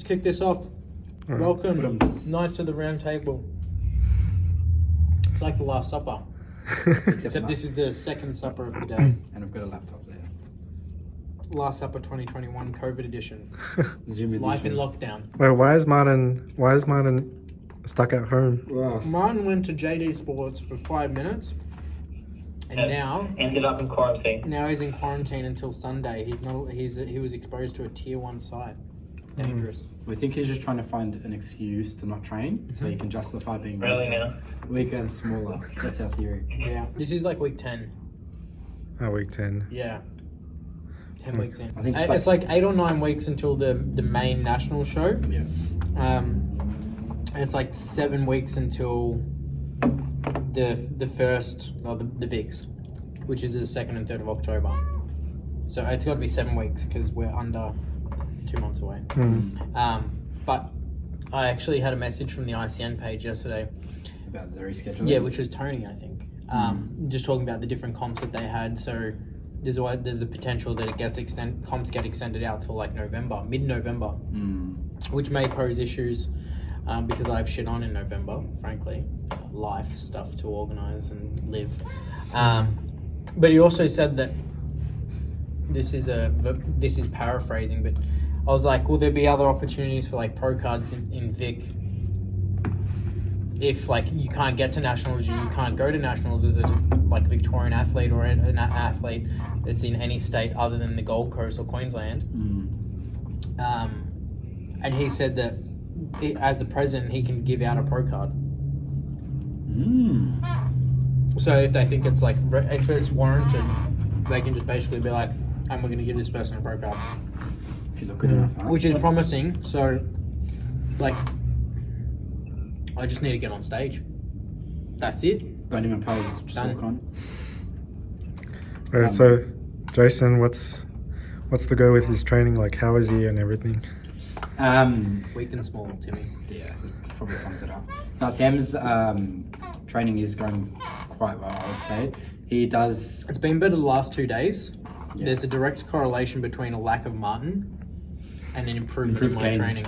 Let's kick this off. Right. Welcome, Knights of the Round Table. It's like the Last Supper, except this is the second supper of the day. And I've got a laptop there. Last Supper 2021 COVID edition. Zoom edition. Life in lockdown. Wait, why is Martin stuck at home? Wow. Martin went to JD Sports for 5 minutes, and now ended up in quarantine. Now he's in quarantine until Sunday. He was exposed to a tier 1 site. Dangerous. We think he's just trying to find an excuse to not train, so he can justify being Really now? weaker and smaller. That's our theory. Yeah. This is like week 10. Oh, week 10. Yeah. 10 weeks in. I think it's like 8 or 9 weeks until the main national show. Yeah. And it's like 7 weeks until the first, or the VIX, which is the 2nd and 3rd of October. So it's got to be 7 weeks because we're under 2 months away. But I actually had a message from the ICN page yesterday. About the rescheduling? Yeah, which was Tony, I think. Just talking about the different comps that they had. So there's the potential that comps get extended out till like mid-November, which may pose issues because I have shit on in November, frankly. Life stuff to organise and live. But he also said that this is paraphrasing, but I was like, will there be other opportunities for like pro cards in Vic? If like you can't get to nationals, you can't go to nationals as a like Victorian athlete or an athlete that's in any state other than the Gold Coast or Queensland. And he said that as the president, he can give out a pro card. So if they think it's like if it's warranted, they can just basically be like, "And we're going to give this person a pro card." If you look good enough, huh? Which is promising. So, like, I just need to get on stage. That's it. Don't even pose. Just Done. walk on. Alright, so Jason, what's the go with his training? Like, how is he and everything? Weak and small, Timmy. Yeah, that probably sums it up. Now, Sam's training is going quite well, I would say. He does... It's been better the last 2 days. Yeah. There's a direct correlation between a lack of Martin and an improvement in my gains. training.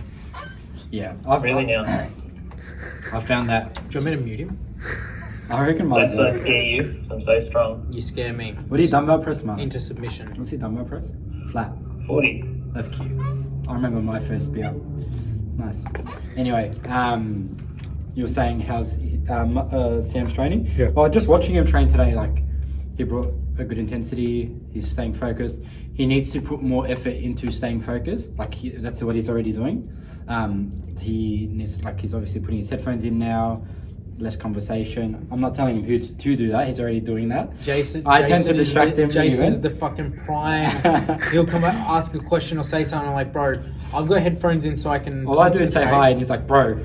Yeah. I found that... Do you want me to mute him? I reckon Does that scare you? 'Cause I'm so strong. You scare me. What do you dumbbell press, man? Into submission. What's he dumbbell press? Flat. 40. That's cute. I remember my first beer. Nice. Anyway, you were saying how's Sam's training? Yeah. Well, just watching him train today, like he brought a good intensity. He's staying focused. He needs to put more effort into staying focused. Like that's what he's already doing. He needs he's obviously putting his headphones in now. Less conversation. I'm not telling him who to do that. He's already doing that. I tend to distract him. Jason's the fucking prime. He'll come out, ask a question or say something. I'm like, bro, I've got headphones in so I can. All I do is say hi, and he's like, bro,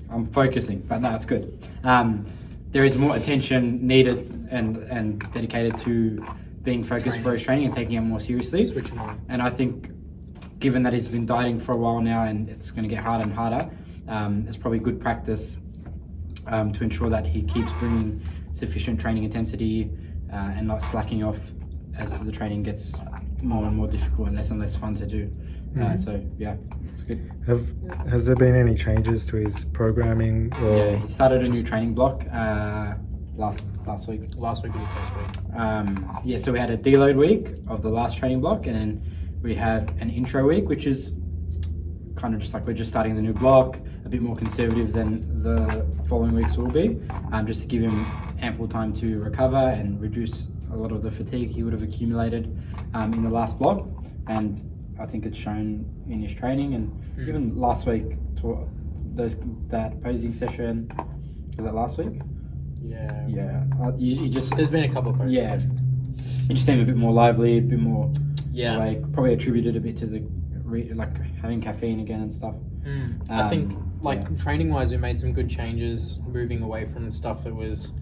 I'm focusing. But no, it's good. There is more attention needed and dedicated to being focused for his training and taking it more seriously. Switching on. And I think, given that he's been dieting for a while now and it's going to get harder and harder, it's probably good practice to ensure that he keeps bringing sufficient training intensity and not slacking off as the training gets more and more difficult and less fun to do. So yeah, it's good. Has there been any changes to his programming? Or... Yeah, he started a new training block last week. Last week or the first week. Yeah, so we had a deload week of the last training block, and then we have an intro week, which is kind of just like we're just starting the new block, a bit more conservative than the following weeks will be, just to give him ample time to recover and reduce a lot of the fatigue he would have accumulated in the last block. And I think it's shown in his training, and even last week, that posing session, was that last week? Yeah. Yeah. You just... There's been a couple of posing Yeah. sessions. It just seemed a bit more lively, a bit more... Yeah. Like, probably attributed a bit to the having caffeine again and stuff. I think training wise we made some good changes, moving away from stuff that was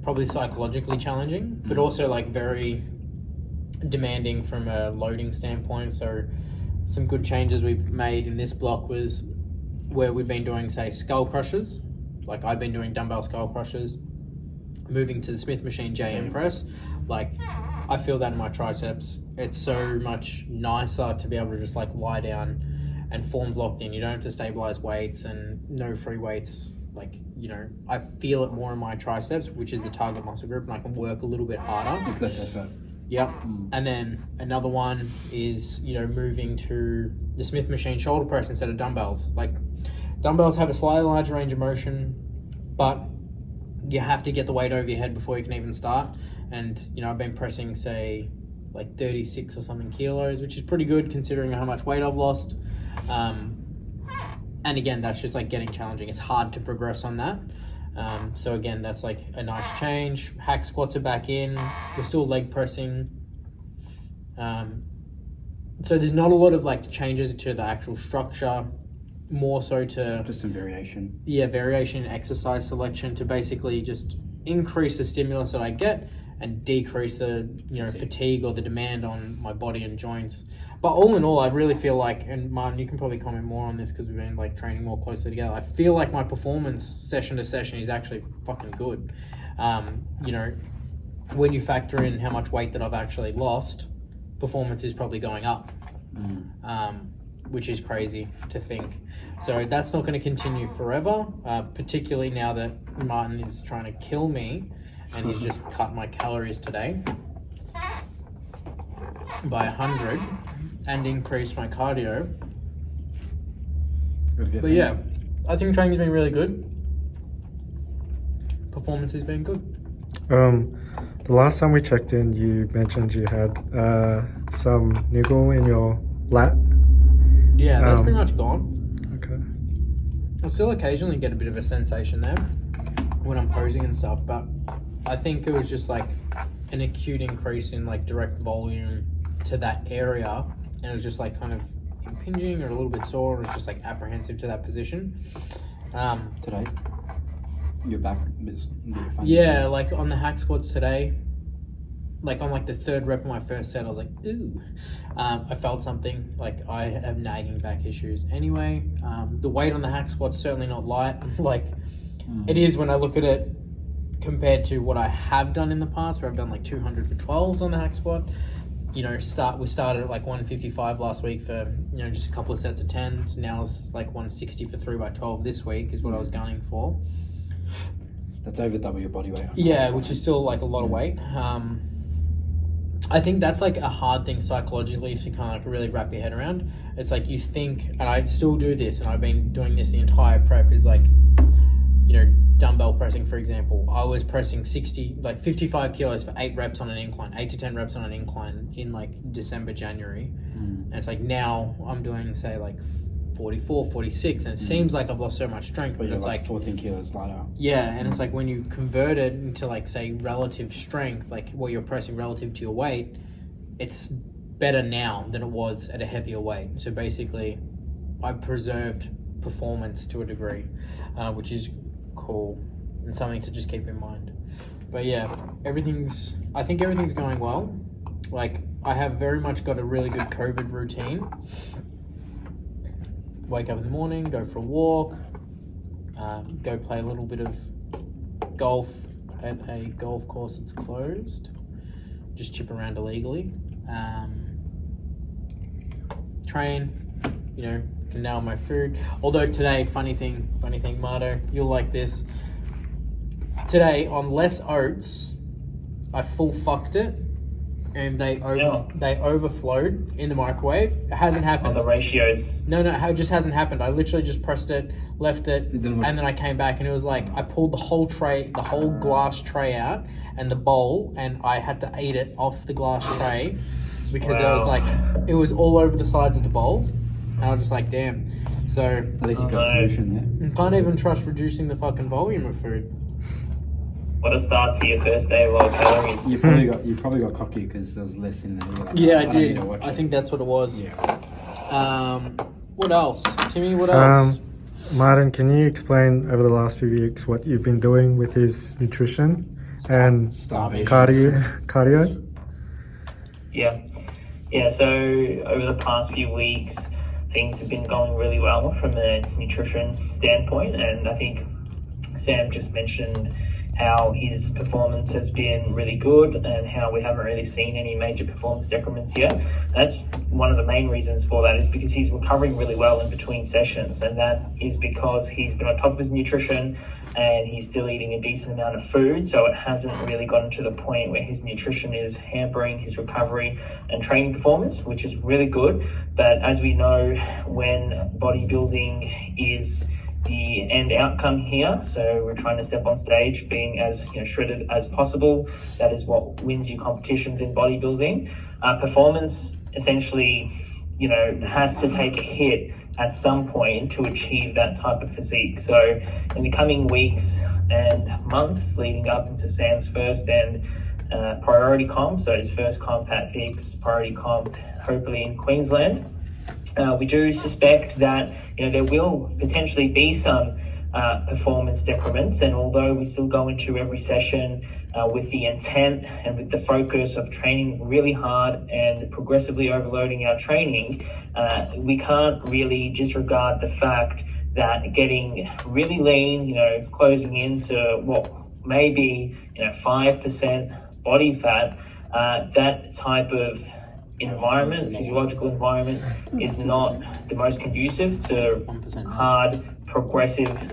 probably psychologically challenging, but also like very demanding from a loading standpoint. So some good changes we've made in this block was where we've been doing, say, skull crushers. Like I've been doing dumbbell skull crushers, moving to the Smith machine JM press. Like I feel that in my triceps. It's so much nicer to be able to just like lie down and form's locked in. You don't have to stabilize weights and no free weights. Like, I feel it more in my triceps, which is the target muscle group, and I can work a little bit harder. With less effort. Yep. And then another one is, moving to the Smith machine shoulder press instead of dumbbells. Like, dumbbells have a slightly larger range of motion, but you have to get the weight over your head before you can even start. And, I've been pressing, say, like 36 or something kilos, which is pretty good considering how much weight I've lost. And again, that's just like getting challenging. It's hard to progress on that. So again, that's like a nice change. Hack squats are back in. We're still leg pressing. So there's not a lot of like changes to the actual structure, more so to just some variation. Yeah, variation in exercise selection to basically just increase the stimulus that I get and decrease the fatigue or the demand on my body and joints. But all in all, I really feel like, and Martin, you can probably comment more on this because we've been like training more closely together. I feel like my performance session to session is actually fucking good. When you factor in how much weight that I've actually lost, performance is probably going up, which is crazy to think. So that's not going to continue forever, particularly now that Martin is trying to kill me and he's just cut my calories today by 100 and increased my cardio. But yeah, I think training's been really good. Performance has been good. The last time we checked in, you mentioned you had some niggle in your lat. Yeah, that's pretty much gone. Okay. I still occasionally get a bit of a sensation there when I'm posing and stuff, but I think it was just like an acute increase in like direct volume to that area, and it was just like kind of impinging or a little bit sore. It was just like apprehensive to that position. Today, your back is funny. Yeah, like on the hack squats today, like on like the third rep of my first set, I was like, ooh. I felt something. Like I have nagging back issues anyway. The weight on the hack squat's certainly not light. Like it is when I look at it compared to what I have done in the past, where I've done like 200 for 12s on the hack squat. We started at like 155 last week for just a couple of sets of 10. Now it's like 160 for 3x12 this week is what I was gunning for. That's over double your body weight. Yeah, which is still like a lot of weight. I think that's like a hard thing psychologically to kind of like really wrap your head around. It's like you think, and I still do this, and I've been doing this the entire prep, is like, dumbbell pressing, for example. I was pressing 55 kilos for 8 reps on an incline, 8 to 10 reps on an incline in like December, January. And it's like now I'm doing say like 44, 46, and it seems like I've lost so much strength, but it's like 14 kilos lighter. Yeah, and it's like when you convert it into like say relative strength, like what you're pressing relative to your weight, it's better now than it was at a heavier weight. So basically, I preserved performance to a degree, which is cool and something to just keep in mind. But yeah, I think everything's going well. Like I have very much got a really good COVID routine. Wake up in the morning, go for a walk, go play a little bit of golf at a golf course that's closed, just chip around illegally, train, can nail my food. Although today, funny thing, Marto, you'll like this. Today, on less oats, I full fucked it, and they overflowed in the microwave. It hasn't happened. Oh, the ratios. No, it just hasn't happened. I literally just pressed it, left it, and then I came back, and it was like I pulled the whole glass tray out and the bowl, and I had to eat it off the glass tray because it was all over the sides of the bowls. And I was just like, damn. So at least you got a solution there. I can't even trust reducing the fucking volume of food. What a start to your first day of low calories. You probably got cocky because there was less in there. Like, yeah, I did. I think that's what it was. Yeah. What else? Timmy, what else? Martin, can you explain over the last few weeks what you've been doing with his nutrition and cardio? Yeah, so over the past few weeks, things have been going really well from a nutrition standpoint, and I think Sam just mentioned how his performance has been really good and how we haven't really seen any major performance decrements yet. That's one of the main reasons for that, is because he's recovering really well in between sessions, and that is because he's been on top of his nutrition and he's still eating a decent amount of food, so it hasn't really gotten to the point where his nutrition is hampering his recovery and training performance, which is really good. But as we know, when bodybuilding is the end outcome here, so we're trying to step on stage being as shredded as possible. That is what wins you competitions in bodybuilding. Performance essentially has to take a hit at some point to achieve that type of physique. So in the coming weeks and months leading up into Sam's first and priority comp, so his first comp at Vic's, priority comp hopefully in Queensland, we do suspect that there will potentially be some performance decrements, and although we still go into every session with the intent and with the focus of training really hard and progressively overloading our training, we can't really disregard the fact that getting really lean, closing into what may be 5% body fat, that type of environment, physiological environment, is not the most conducive to hard,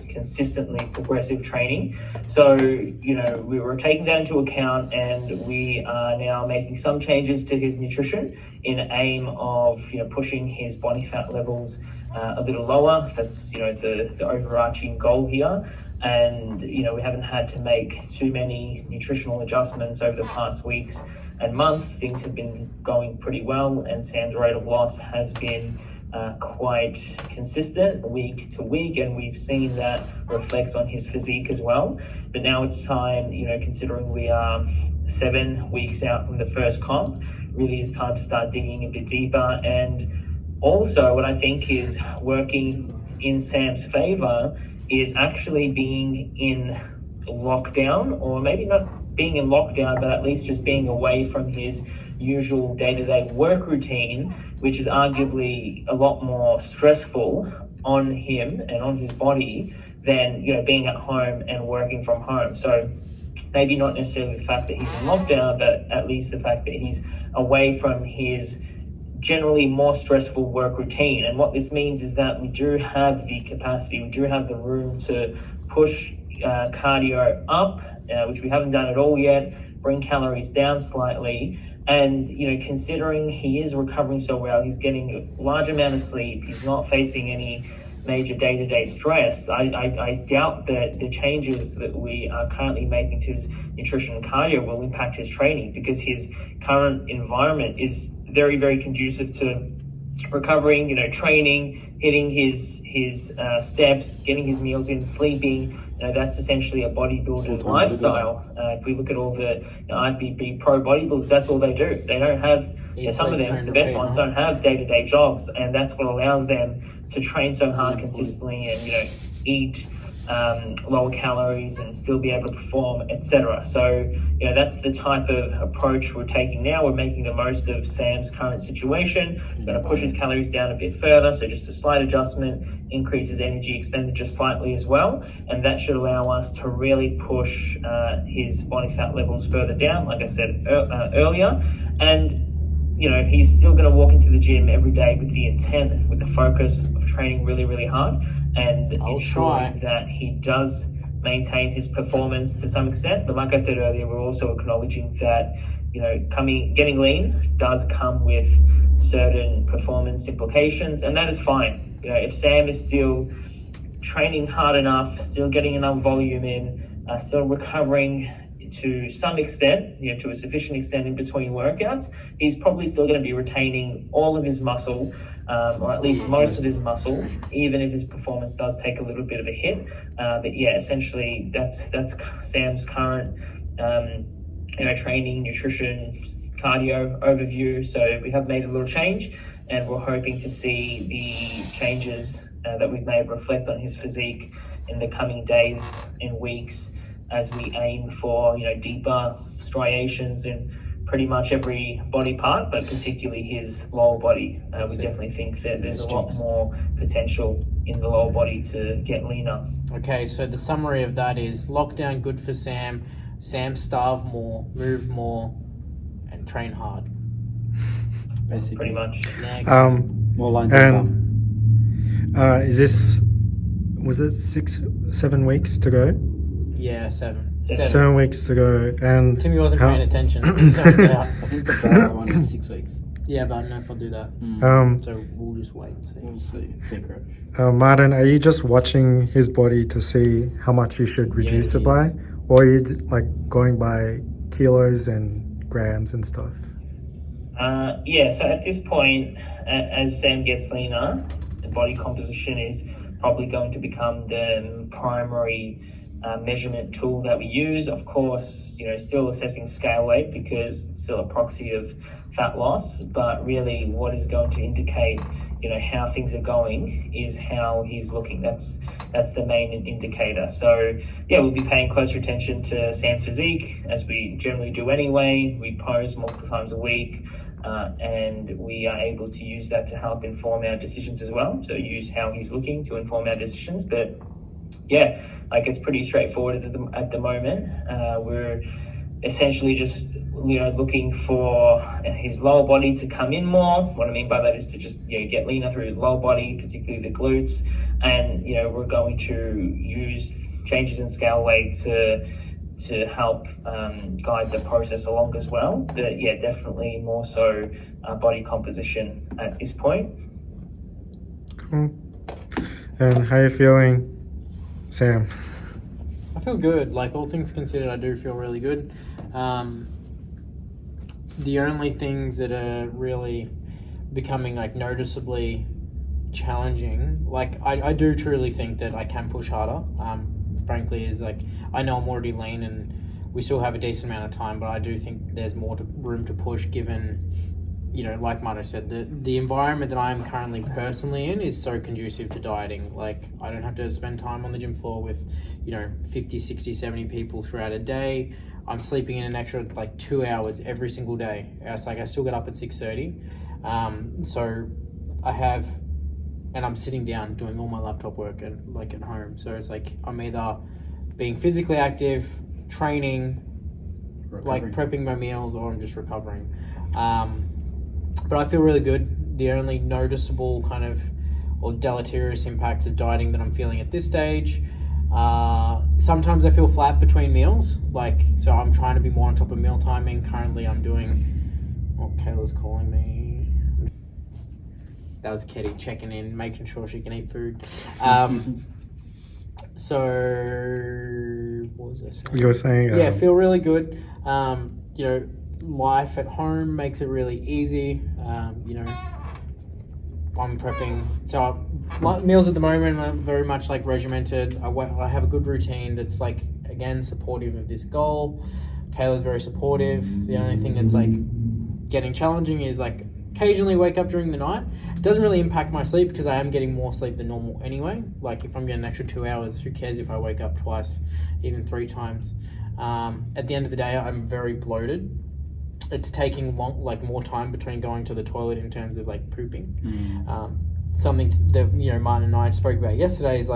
consistently progressive training. So, we were taking that into account, and we are now making some changes to his nutrition in aim of, pushing his body fat levels a little lower. That's, the overarching goal here. And, we haven't had to make too many nutritional adjustments over the past weeks and months. Things have been going pretty well, and Sam's rate of loss has been quite consistent week to week, and we've seen that reflect on his physique as well. But now it's time, considering we are 7 weeks out from the first comp, really is time to start digging a bit deeper. And also what I think is working in Sam's favor is actually being in lockdown, or maybe not being in lockdown, but at least just being away from his usual day-to-day work routine, which is arguably a lot more stressful on him and on his body than being at home and working from home. So maybe not necessarily the fact that he's in lockdown, but at least the fact that he's away from his generally more stressful work routine. And what this means is that we do have the capacity, we do have the room to push cardio up, which we haven't done at all yet, bring calories down slightly. And, considering he is recovering so well, he's getting a large amount of sleep, he's not facing any major day-to-day stress, I doubt that the changes that we are currently making to his nutrition and cardio will impact his training, because his current environment is very, very conducive to recovering, training, hitting his steps, getting his meals in, sleeping. That's essentially a bodybuilder's lifestyle. If we look at all the IFBB pro bodybuilders, that's all they do. They don't have, some of them, the best ones, don't have day-to-day jobs, and that's what allows them to train so hard consistently and eat lower calories and still be able to perform, etc. So, that's the type of approach we're taking now. We're making the most of Sam's current situation. We're going to push his calories down a bit further, so just a slight adjustment, increases energy expenditure slightly as well, and that should allow us to really push his body fat levels further down, like I said earlier. And he's still going to walk into the gym every day with the intent, with the focus of training really, really hard and ensuring that he does maintain his performance to some extent. But like I said earlier, we're also acknowledging that, getting lean does come with certain performance implications, and that is fine. If Sam is still training hard enough, still getting enough volume in, still recovering to some extent, to a sufficient extent in between workouts, he's probably still going to be retaining all of his muscle, or at least most of his muscle, even if his performance does take a little bit of a hit. But yeah, essentially that's Sam's current, training, nutrition, cardio overview. So we have made a little change, and we're hoping to see the changes that we've made reflect on his physique in the coming days and weeks, as we aim for deeper striations and pretty much every body part, but particularly his lower body. We definitely think that there's a lot more potential in the lower body to get leaner. Okay, so the summary of that is lockdown good for Sam. Sam starve more, move more, and train hard. Basically. Pretty much. Next. More lines Is this, was it 7 weeks to go? Yeah, 7. 7 weeks to go, and Timmy wasn't how- paying attention. So, yeah. I think the bar one is 6 weeks. Yeah, but I don't know if I'll do that. So we'll just wait and see. We'll see. Secret. Martin, are you just watching his body to see how much you should reduce he it by, or are you like going by kilos and grams and stuff? Yeah, so at this point, as Sam gets leaner, the body composition is probably going to become the primary measurement tool that we use. Of course, still assessing scale weight because it's still a proxy of fat loss, but really what is going to indicate how things are going is how he's looking. That's the main indicator. So yeah, we'll be paying closer attention to Sam's physique, as we generally do anyway. We pose multiple times a week, and we are able to use that to help inform our decisions as well. So use how he's looking to inform our decisions. But yeah, it's pretty straightforward at the moment. We're essentially just looking for his lower body to come in more. What I mean by that is to just get leaner through the lower body, particularly the glutes, and we're going to use changes in scale weight to help guide the process along as well. But yeah, definitely more so body composition at this point. Cool. And how are you feeling, Sam? I feel good. All things considered, I do feel really good. The only things that are really becoming noticeably challenging, I do truly think that I can push harder. Frankly, is I know I'm already lean and we still have a decent amount of time, but I do think there's more room to push given, like Marto said, the environment that I'm currently personally in is so conducive to dieting. I don't have to spend time on the gym floor with 50, 60, 70 people throughout a day. I'm sleeping in an extra 2 hours every single day. It's I still get up at 6:30. So I have, and I'm sitting down doing all my laptop work at home. So it's I'm either being physically active, training, prepping my meals, or I'm just recovering. But I feel really good. The only noticeable or deleterious impacts of dieting that I'm feeling at this stage, sometimes I feel flat between meals. So I'm trying to be more on top of meal timing. Currently I'm doing, Kayla's calling me. That was Ketty checking in, making sure she can eat food. So what was I saying? You were saying yeah, feel really good. Life at home makes it really easy. I'm prepping, so meals at the moment are very much regimented. I have a good routine that's again supportive of this goal. Kayla's very supportive. The only thing that's getting challenging is occasionally wake up during the night. It doesn't really impact my sleep because I am getting more sleep than normal anyway. If I'm getting an extra 2 hours, who cares if I wake up twice, even 3 times. At the end of the day, I'm very bloated. It's taking more time between going to the toilet in terms of pooping. Something that Martin and I spoke about yesterday is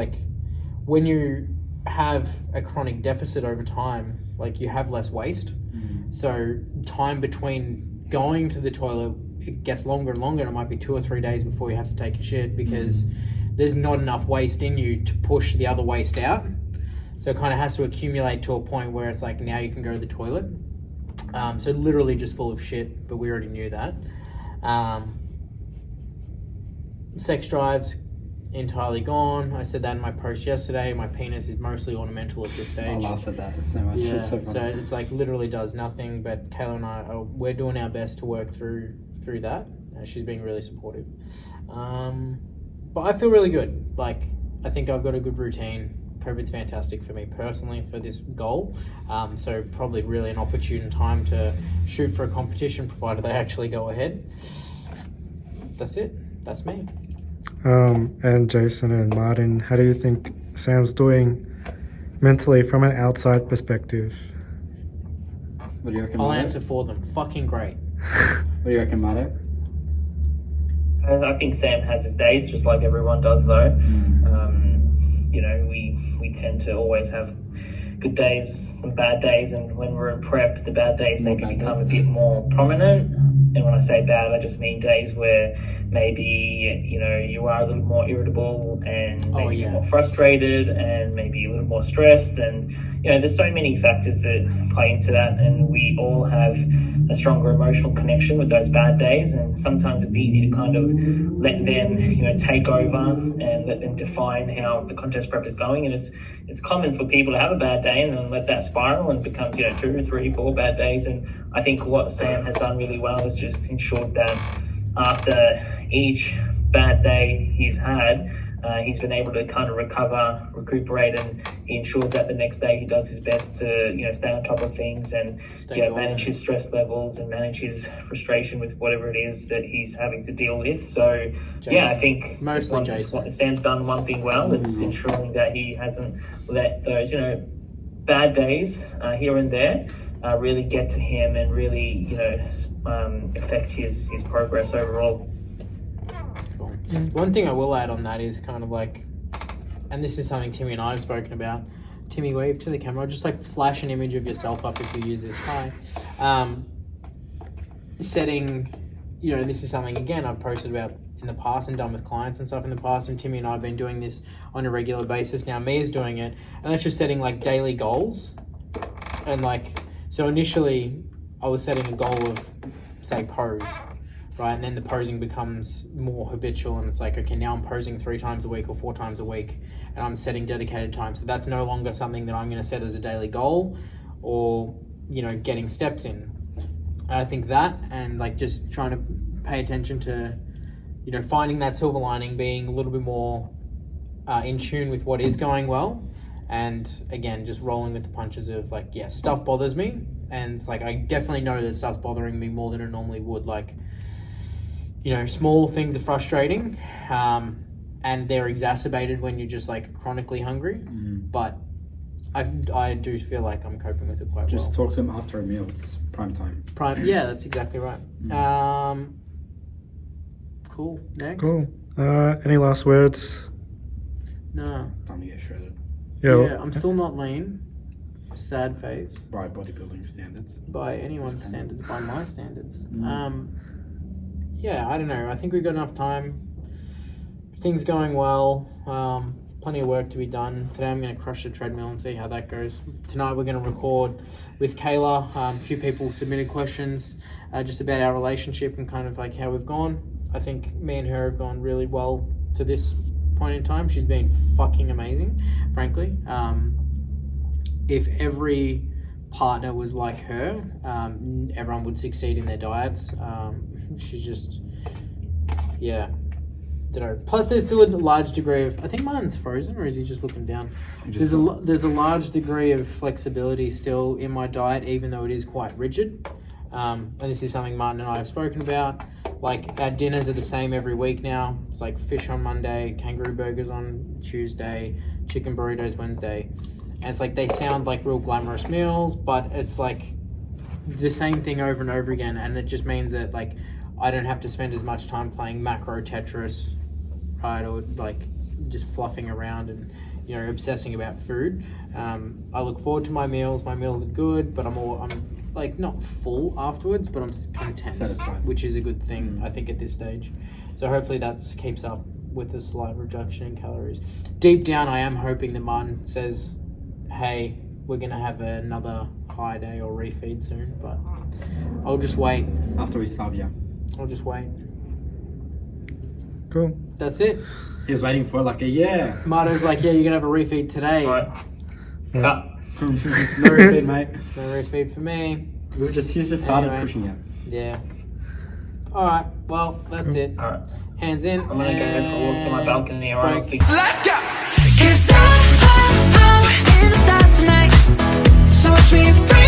when you have a chronic deficit over time, you have less waste. So time between going to the toilet, it gets longer and longer, and it might be 2 or 3 days before you have to take a shit because there's not enough waste in you to push the other waste out. So it kind of has to accumulate to a point where it's now you can go to the toilet. So literally just full of shit, but we already knew that. Sex drive's entirely gone. I said that in my post yesterday. My penis is mostly ornamental at this stage. I laughed at that so much. Yeah, It's so funny. so it's literally does nothing, but Kayla and I, we're doing our best to work through that. She's being really supportive. But I feel really good. I think I've got a good routine. COVID's fantastic for me personally for this goal. So probably really an opportune time to shoot for a competition provided they actually go ahead. That's it. That's me. And Jason and Martin, how do you think Sam's doing mentally from an outside perspective? What do you reckon, I'll Mato? answer for them. Fucking great. What do you reckon, Mato? I think Sam has his days, just like everyone does, though. You know, we tend to always have good days, some bad days, and when we're in prep, the bad days maybe become a bit more prominent. And when I say bad, I just mean days where maybe, you know, you are a little more irritable and maybe you're more frustrated and maybe a little more stressed. And, you know, there's so many factors that play into that. And we all have a stronger emotional connection with those bad days. And sometimes it's easy to kind of let them, you know, take over and let them define how the contest prep is going. And it's common for people to have a bad day and then let that spiral and it becomes, you know, 2, 3, 4 bad days. And I think what Sam has done really well is just ensured that after each bad day he's had, he's been able to kind of recover, recuperate, and he ensures that the next day he does his best to, you know, stay on top of things and manage his stress levels and manage his frustration with whatever it is that he's having to deal with. So, Jason. I think mostly Jason. Sam's done one thing well. It's ensuring that he hasn't let those, you know, bad days here and there really get to him and really, you know, affect his progress overall. Cool. One thing I will add on that is kind of like, and this is something Timmy and I have spoken about. Timmy, wave to the camera. Just like flash an image of yourself up if you use this. Hi. Setting, you know, this is something, again, I've posted about in the past and done with clients and stuff in the past, and Timmy and I have been doing this on a regular basis. Now Mia's doing it, and that's just setting like daily goals. And like, so initially I was setting a goal of, say, pose, right? And then the posing becomes more habitual and it's like, okay, now I'm posing 3 times a week or 4 times a week and I'm setting dedicated time. So that's no longer something that I'm going to set as a daily goal or, you know, getting steps in. And I think that, and like just trying to pay attention to, you know, finding that silver lining, being a little bit more in tune with what is going well. And again, just rolling with the punches of like, yeah, stuff bothers me. And it's like, I definitely know that stuff's bothering me more than it normally would. Like, you know, small things are frustrating. And they're exacerbated when you're just like chronically hungry. But I do feel like I'm coping with it quite well. Just talk to them after a meal. It's prime time. Yeah, that's exactly right. Cool. Next. Cool. Any last words? No. Time to get shredded. Yeah, I'm still not lean. Sad face. By bodybuilding standards. By anyone's standards, by my standards. Yeah, I don't know. I think we've got enough time. Things going well. Plenty of work to be done. Today I'm going to crush the treadmill and see how that goes. Tonight we're going to record with Kayla. A few people submitted questions just about our relationship and kind of like how we've gone. I think me and her have gone really well to this point in time. She's been fucking amazing, frankly. If every partner was like her, everyone would succeed in their diets. She's just, yeah. Don't know. Plus, there's still a large degree of, I think mine's frozen, or is he just looking down? There's a large degree of flexibility still in my diet, even though it is quite rigid. And this is something Martin and I have spoken about. Like, our dinners are the same every week now. It's like fish on Monday, kangaroo burgers on Tuesday, chicken burritos Wednesday. And it's like, they sound like real glamorous meals, but it's like the same thing over and over again. And it just means that, like, I don't have to spend as much time playing macro Tetris, right? Or like just fluffing around and, you know, obsessing about food. I look forward to my meals. My meals are good, but I'm like not full afterwards, but I'm content, satisfied, which is a good thing, I think, at this stage. So hopefully that keeps up with a slight reduction in calories. Deep down, I am hoping that Martin says, hey, we're going to have another high day or refeed soon, but I'll just wait. After we starve, yeah. I'll just wait. Cool. That's it. He was waiting for like a yeah. Marto's like, yeah, you're going to have a refeed today. Right. Cut. No refeed, mate. No refeed for me. He's just started pushing it. Yeah. Alright, well, that's it. Alright. Hands in. I'm gonna go for walks on my balcony, alright? I'll speak. Let's go! 'Cause I'm in the stars tonight. So watch me